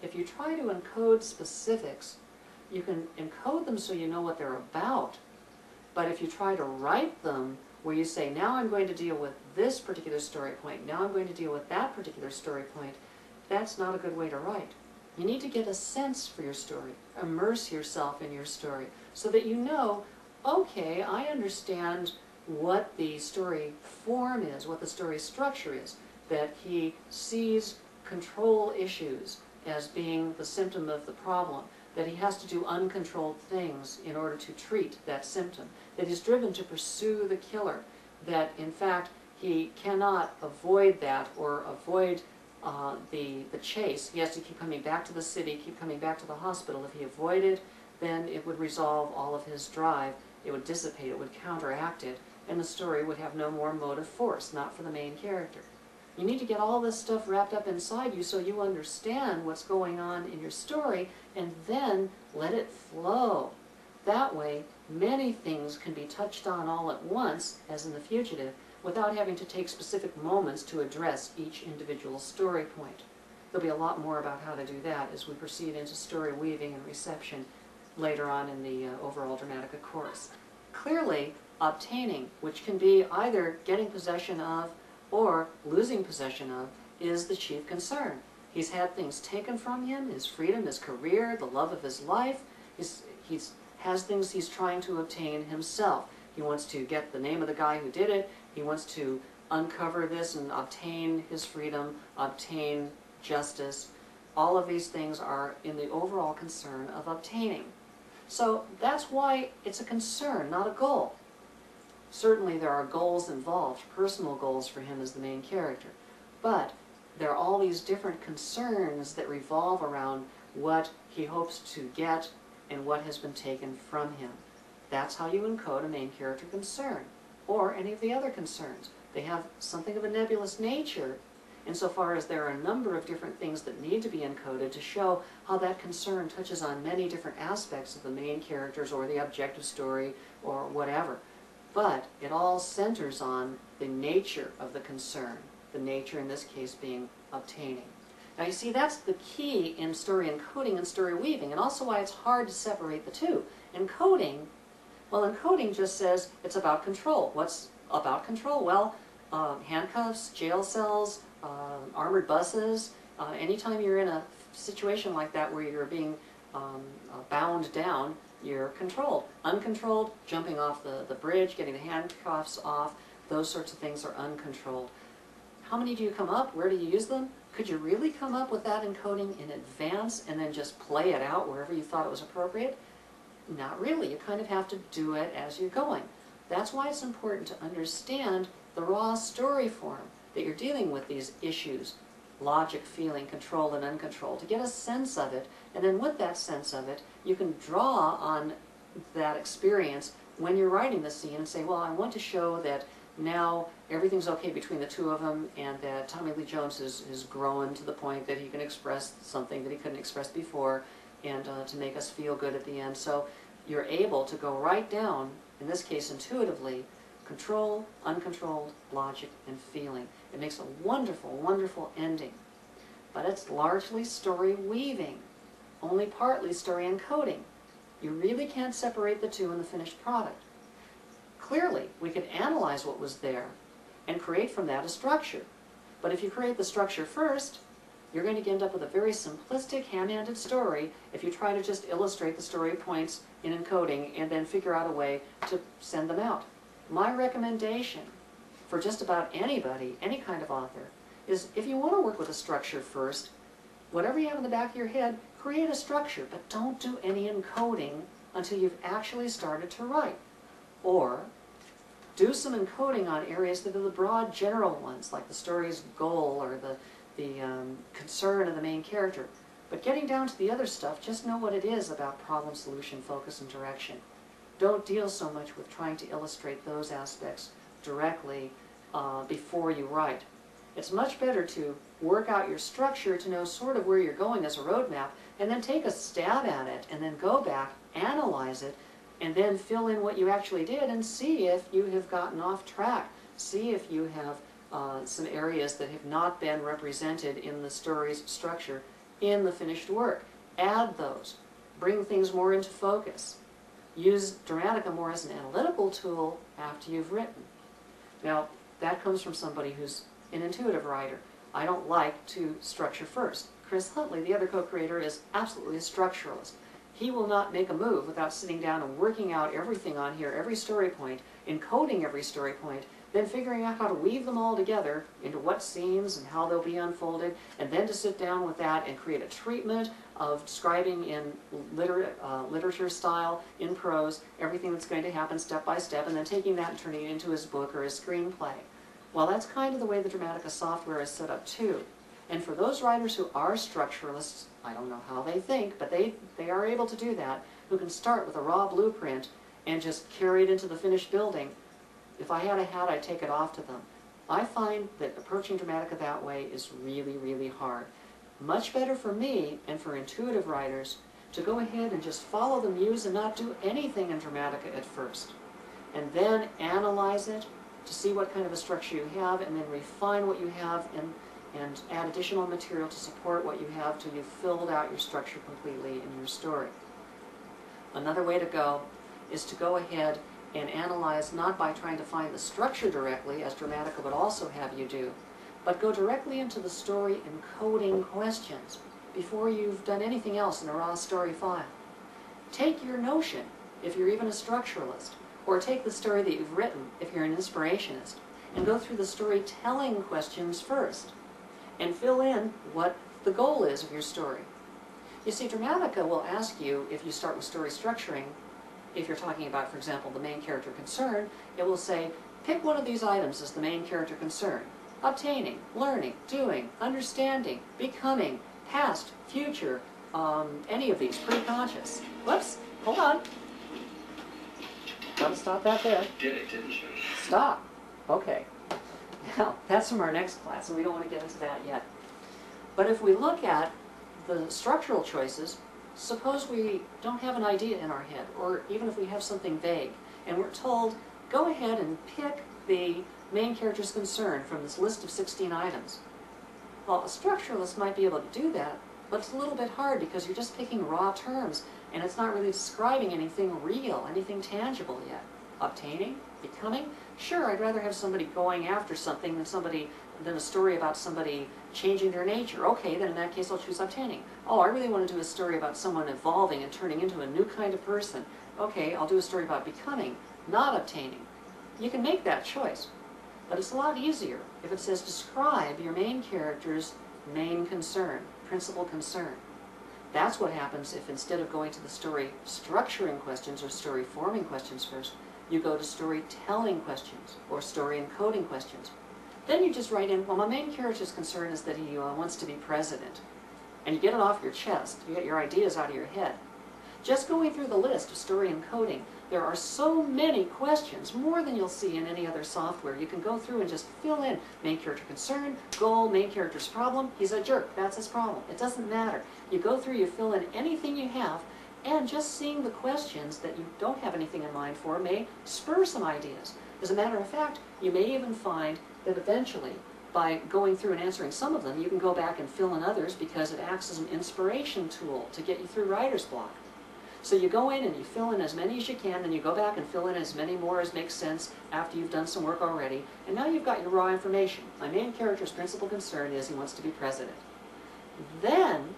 if you try to encode specifics, you can encode them so you know what they're about. But if you try to write them where you say, now I'm going to deal with this particular story point, now I'm going to deal with that particular story point, that's not a good way to write. You need to get a sense for your story, immerse yourself in your story, so that you know, okay, I understand what the story form is, what the story structure is, that he sees control issues as being the symptom of the problem, that he has to do uncontrolled things in order to treat that symptom, that he's driven to pursue the killer, that in fact he cannot avoid that or avoid the chase. He has to keep coming back to the city, keep coming back to the hospital. If he avoided, then it would resolve all of his drive, it would dissipate, it would counteract it, and the story would have no more motive force, not for the main character. You need to get all this stuff wrapped up inside you so you understand what's going on in your story, and then let it flow. That way, many things can be touched on all at once, as in The Fugitive, without having to take specific moments to address each individual story point. There'll be a lot more about how to do that as we proceed into story weaving and reception later on in the overall Dramatica course. Clearly, obtaining, which can be either getting possession of or losing possession of, is the chief concern. He's had things taken from him, his freedom, his career, the love of his life. He has things he's trying to obtain himself. He wants to get the name of the guy who did it. He wants to uncover this and obtain his freedom, obtain justice. All of these things are in the overall concern of obtaining. So that's why it's a concern, not a goal. Certainly there are goals involved, personal goals for him as the main character. But there are all these different concerns that revolve around what he hopes to get and what has been taken from him. That's how you encode a main character concern, or any of the other concerns. They have something of a nebulous nature insofar as there are a number of different things that need to be encoded to show how that concern touches on many different aspects of the main characters or the objective story or whatever. But it all centers on the nature of the concern, the nature in this case being obtaining. Now you see, that's the key in story encoding and story weaving, and also why it's hard to separate the two. Encoding, well, encoding just says it's about control. What's about control? Well, handcuffs, jail cells, armored buses. Anytime you're in a situation like that where you're being bound down, you're controlled. Uncontrolled, jumping off the bridge, getting the handcuffs off, those sorts of things are uncontrolled. How many do you come up? Where do you use them? Could you really come up with that encoding in advance and then just play it out wherever you thought it was appropriate? Not really. You kind of have to do it as you're going. That's why it's important to understand the raw story form that you're dealing with these issues, logic, feeling, control, and uncontrolled, to get a sense of it, and then with that sense of it, you can draw on that experience when you're writing the scene and say, well, I want to show that now everything's okay between the two of them, and that Tommy Lee Jones is grown to the point that he can express something that he couldn't express before, and to make us feel good at the end. So you're able to go right down, in this case intuitively, control, uncontrolled, logic, and feeling. It makes a wonderful, wonderful ending. But it's largely story weaving, only partly story encoding. You really can't separate the two in the finished product. Clearly, we could analyze what was there and create from that a structure. But if you create the structure first, you're going to end up with a very simplistic, ham-handed story if you try to just illustrate the story points in encoding and then figure out a way to send them out. My recommendation for just about anybody, any kind of author, is if you want to work with a structure first, whatever you have in the back of your head, create a structure, but don't do any encoding until you've actually started to write. Or do some encoding on areas that are the broad general ones, like the story's goal or the concern of the main character. But getting down to the other stuff, just know what it is about problem, solution, focus, and direction. Don't deal so much with trying to illustrate those aspects directly before you write. It's much better to work out your structure to know sort of where you're going as a roadmap, and then take a stab at it, and then go back, analyze it, and then fill in what you actually did and see if you have gotten off track. See if you have some areas that have not been represented in the story's structure in the finished work. Add those. Bring things more into focus. Use Dramatica more as an analytical tool after you've written. Now, that comes from somebody who's an intuitive writer. I don't like to structure first. Chris Huntley, the other co-creator, is absolutely a structuralist. He will not make a move without sitting down and working out everything on here, every story point, encoding every story point, then figuring out how to weave them all together into what scenes and how they'll be unfolded, and then to sit down with that and create a treatment of describing in literature style, in prose, everything that's going to happen step by step, and then taking that and turning it into his book or his screenplay. Well, that's kind of the way the Dramatica software is set up too. And for those writers who are structuralists, I don't know how they think, but they are able to do that, who can start with a raw blueprint and just carry it into the finished building. If I had a hat, I'd take it off to them. I find that approaching Dramatica that way is really, really hard. Much better for me and for intuitive writers to go ahead and just follow the muse and not do anything in Dramatica at first. And then analyze it to see what kind of a structure you have, and then refine what you have and add additional material to support what you have till you've filled out your structure completely in your story. Another way to go is to go ahead and analyze not by trying to find the structure directly, as Dramatica would also have you do, but go directly into the story encoding questions before you've done anything else in a raw story file. Take your notion, if you're even a structuralist, or take the story that you've written, if you're an inspirationist, and go through the storytelling questions first, and fill in what the goal is of your story. You see, Dramatica will ask you, if you start with story structuring, if you're talking about, for example, the main character concern, it will say, pick one of these items as the main character concern. Obtaining, learning, doing, understanding, becoming, past, future, any of these, pre-conscious. Whoops, hold on. Gotta stop that there. Did it, didn't you? Stop. Okay. Now, that's from our next class, and we don't want to get into that yet. But if we look at the structural choices, suppose we don't have an idea in our head, or even if we have something vague, and we're told, go ahead and pick the main character's concern from this list of 16 items. Well, a structuralist might be able to do that, but it's a little bit hard because you're just picking raw terms, and it's not really describing anything real, anything tangible yet. Obtaining? Becoming? Sure, I'd rather have somebody going after something than a story about somebody changing their nature. Okay, then in that case I'll choose obtaining. Oh, I really want to do a story about someone evolving and turning into a new kind of person. Okay, I'll do a story about becoming, not obtaining. You can make that choice, but it's a lot easier if it says describe your main character's main concern, principal concern. That's what happens if instead of going to the story structuring questions or story forming questions first, you go to storytelling questions or story encoding questions. Then you just write in, well, my main character's concern is that he wants to be president. And you get it off your chest. You get your ideas out of your head. Just going through the list of story encoding, there are so many questions, more than you'll see in any other software. You can go through and just fill in main character concern, goal, main character's problem. He's a jerk. That's his problem. It doesn't matter. You go through, you fill in anything you have, and just seeing the questions that you don't have anything in mind for may spur some ideas. As a matter of fact, you may even find that eventually, by going through and answering some of them, you can go back and fill in others because it acts as an inspiration tool to get you through writer's block. So you go in and you fill in as many as you can, then you go back and fill in as many more as makes sense after you've done some work already, and now you've got your raw information. My main character's principal concern is he wants to be president. Then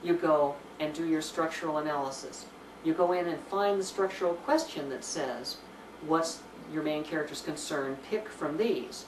you go and do your structural analysis. You go in and find the structural question that says, what's your main character's concern? Pick from these.